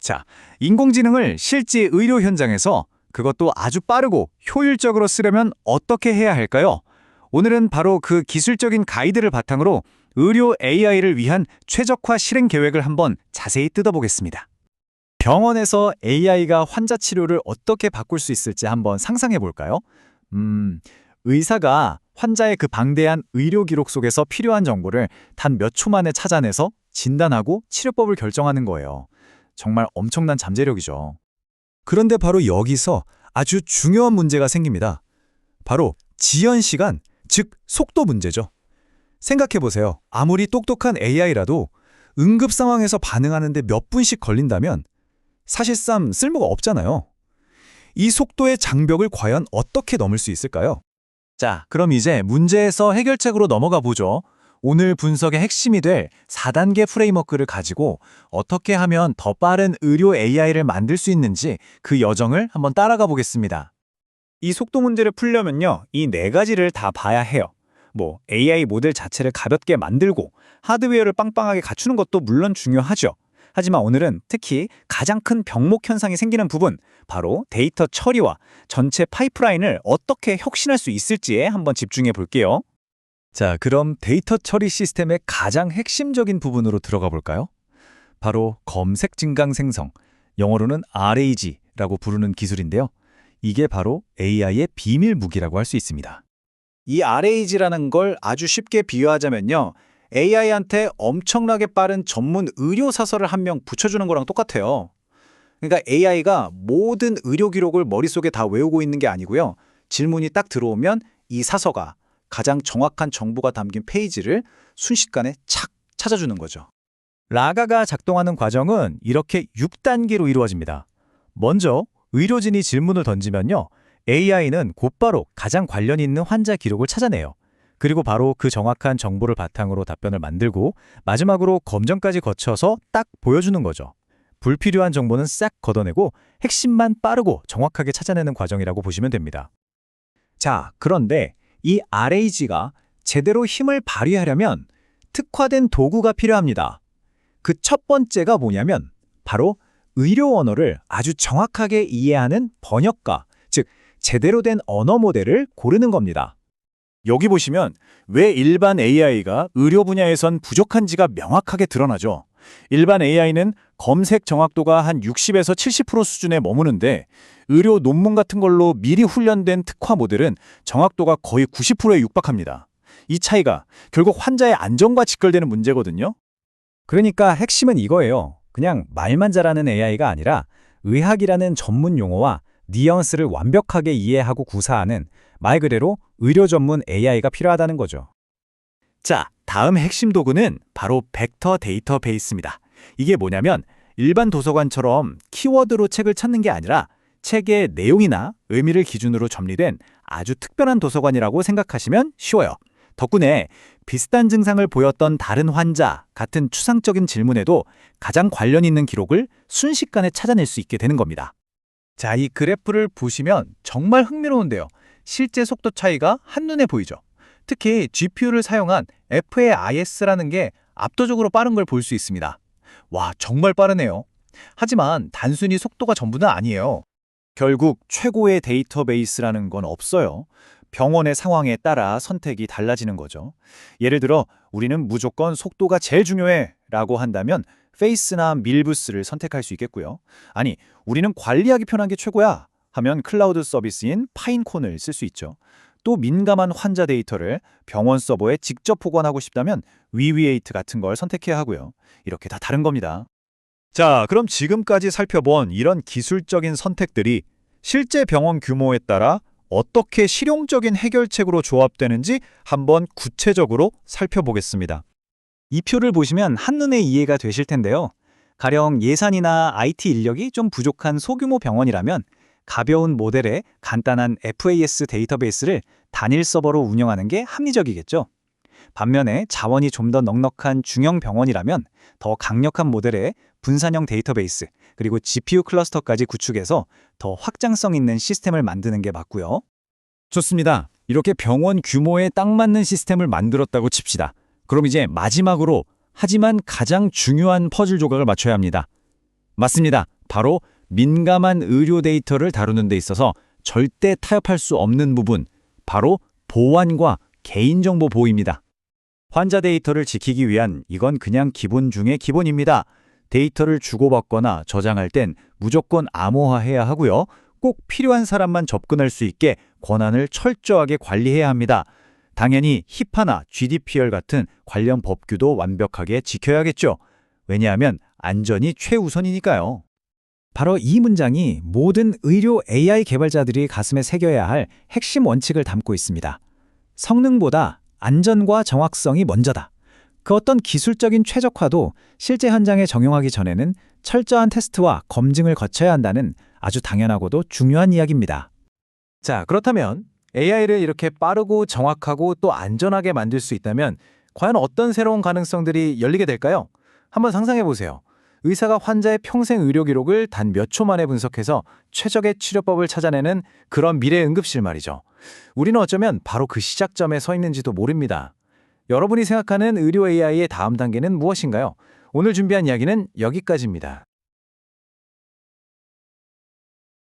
자, 인공지능을 실제 의료 현장에서 그것도 아주 빠르고 효율적으로 쓰려면 어떻게 해야 할까요? 오늘은 바로 그 기술적인 가이드를 바탕으로 의료 AI를 위한 최적화 실행 계획을 한번 자세히 뜯어보겠습니다. 병원에서 AI가 환자 치료를 어떻게 바꿀 수 있을지 한번 상상해 볼까요? 의사가 환자의 그 방대한 의료 기록 속에서 필요한 정보를 단 몇 초 만에 찾아내서 진단하고 치료법을 결정하는 거예요. 정말 엄청난 잠재력이죠. 그런데 바로 여기서 아주 중요한 문제가 생깁니다. 바로 지연 시간, 즉 속도 문제죠. 생각해보세요. 아무리 똑똑한 AI라도 응급 상황에서 반응하는데 몇 분씩 걸린다면 사실상 쓸모가 없잖아요. 이 속도의 장벽을 과연 어떻게 넘을 수 있을까요? 자, 그럼 이제 문제에서 해결책으로 넘어가 보죠. 오늘 분석의 핵심이 될 4단계 프레임워크를 가지고 어떻게 하면 더 빠른 의료 AI를 만들 수 있는지 그 여정을 한번 따라가 보겠습니다. 이 속도 문제를 풀려면요, 이 4가지를 다 봐야 해요. AI 모델 자체를 가볍게 만들고 하드웨어를 빵빵하게 갖추는 것도 물론 중요하죠. 하지만 오늘은 특히 가장 큰 병목 현상이 생기는 부분, 바로 데이터 처리와 전체 파이프라인을 어떻게 혁신할 수 있을지에 한번 집중해 볼게요. 자, 그럼 데이터 처리 시스템의 가장 핵심적인 부분으로 들어가 볼까요? 바로 검색 증강 생성, 영어로는 RAG라고 부르는 기술인데요. 이게 바로 AI의 비밀 무기라고 할 수 있습니다. 이 RAG라는 걸 아주 쉽게 비유하자면요, AI한테 엄청나게 빠른 전문 의료 사설을 한 명 붙여주는 거랑 똑같아요. 그러니까 AI가 모든 의료 기록을 머릿속에 다 외우고 있는 게 아니고요. 질문이 딱 들어오면 이 사서가 가장 정확한 정보가 담긴 페이지를 순식간에 착 찾아주는 거죠. 라가가 작동하는 과정은 이렇게 6단계로 이루어집니다. 먼저 의료진이 질문을 던지면요, AI는 곧바로 가장 관련 있는 환자 기록을 찾아내요. 그리고 바로 그 정확한 정보를 바탕으로 답변을 만들고 마지막으로 검정까지 거쳐서 딱 보여주는 거죠. 불필요한 정보는 싹 걷어내고 핵심만 빠르고 정확하게 찾아내는 과정이라고 보시면 됩니다. 자, 그런데 이 RAG가 제대로 힘을 발휘하려면 특화된 도구가 필요합니다. 그 첫 번째가 뭐냐면 바로 의료 언어를 아주 정확하게 이해하는 번역가, 즉 제대로 된 언어 모델을 고르는 겁니다. 여기 보시면 왜 일반 AI가 의료 분야에선 부족한지가 명확하게 드러나죠. 일반 AI는 검색 정확도가 한 60에서 70% 수준에 머무는데 의료 논문 같은 걸로 미리 훈련된 특화 모델은 정확도가 거의 90%에 육박합니다. 이 차이가 결국 환자의 안전과 직결되는 문제거든요. 그러니까 핵심은 이거예요. 그냥 말만 잘하는 AI가 아니라 의학이라는 전문 용어와 뉘앙스를 완벽하게 이해하고 구사하는 말 그대로 의료 전문 AI가 필요하다는 거죠. 자, 다음 핵심 도구는 바로 벡터 데이터베이스입니다. 이게 뭐냐면 일반 도서관처럼 키워드로 책을 찾는 게 아니라 책의 내용이나 의미를 기준으로 정리된 아주 특별한 도서관이라고 생각하시면 쉬워요. 덕분에 비슷한 증상을 보였던 다른 환자 같은 추상적인 질문에도 가장 관련 있는 기록을 순식간에 찾아낼 수 있게 되는 겁니다. 자, 이 그래프를 보시면 정말 흥미로운데요. 실제 속도 차이가 한눈에 보이죠. 특히 GPU를 사용한 FAIS라는 게 압도적으로 빠른 걸 볼 수 있습니다. 와, 정말 빠르네요. 하지만 단순히 속도가 전부는 아니에요. 결국 최고의 데이터베이스라는 건 없어요. 병원의 상황에 따라 선택이 달라지는 거죠. 예를 들어 우리는 무조건 속도가 제일 중요해 라고 한다면 페이스나 밀부스를 선택할 수 있겠고요. 아니, 우리는 관리하기 편한 게 최고야 하면 클라우드 서비스인 파인콘을 쓸 수 있죠. 또 민감한 환자 데이터를 병원 서버에 직접 보관하고 싶다면 위위에이트 같은 걸 선택해야 하고요. 이렇게 다 다른 겁니다. 자, 그럼 지금까지 살펴본 이런 기술적인 선택들이 실제 병원 규모에 따라 어떻게 실용적인 해결책으로 조합되는지 한번 구체적으로 살펴보겠습니다. 이 표를 보시면 한눈에 이해가 되실 텐데요. 가령 예산이나 IT 인력이 좀 부족한 소규모 병원이라면 가벼운 모델의 간단한 FAS 데이터베이스를 단일 서버로 운영하는 게 합리적이겠죠. 반면에 자원이 좀 더 넉넉한 중형 병원이라면 더 강력한 모델의 분산형 데이터베이스, 그리고 GPU 클러스터까지 구축해서 더 확장성 있는 시스템을 만드는 게 맞고요. 좋습니다. 이렇게 병원 규모에 딱 맞는 시스템을 만들었다고 칩시다. 그럼 이제 마지막으로 하지만 가장 중요한 퍼즐 조각을 맞춰야 합니다. 맞습니다. 바로 민감한 의료 데이터를 다루는 데 있어서 절대 타협할 수 없는 부분, 바로 보안과 개인정보 보호입니다. 환자 데이터를 지키기 위한 이건 그냥 기본 중의 기본입니다. 데이터를 주고받거나 저장할 땐 무조건 암호화해야 하고요. 꼭 필요한 사람만 접근할 수 있게 권한을 철저하게 관리해야 합니다. 당연히 히파나 GDPR 같은 관련 법규도 완벽하게 지켜야겠죠. 왜냐하면 안전이 최우선이니까요. 바로 이 문장이 모든 의료 AI 개발자들이 가슴에 새겨야 할 핵심 원칙을 담고 있습니다. 성능보다 안전과 정확성이 먼저다. 그 어떤 기술적인 최적화도 실제 현장에 적용하기 전에는 철저한 테스트와 검증을 거쳐야 한다는 아주 당연하고도 중요한 이야기입니다. 자, 그렇다면 AI를 이렇게 빠르고 정확하고 또 안전하게 만들 수 있다면 과연 어떤 새로운 가능성들이 열리게 될까요? 한번 상상해 보세요. 의사가 환자의 평생 의료 기록을 단 몇 초 만에 분석해서 최적의 치료법을 찾아내는 그런 미래 응급실 말이죠. 우리는 어쩌면 바로 그 시작점에 서 있는지도 모릅니다. 여러분이 생각하는 의료 AI의 다음 단계는 무엇인가요? 오늘 준비한 이야기는 여기까지입니다.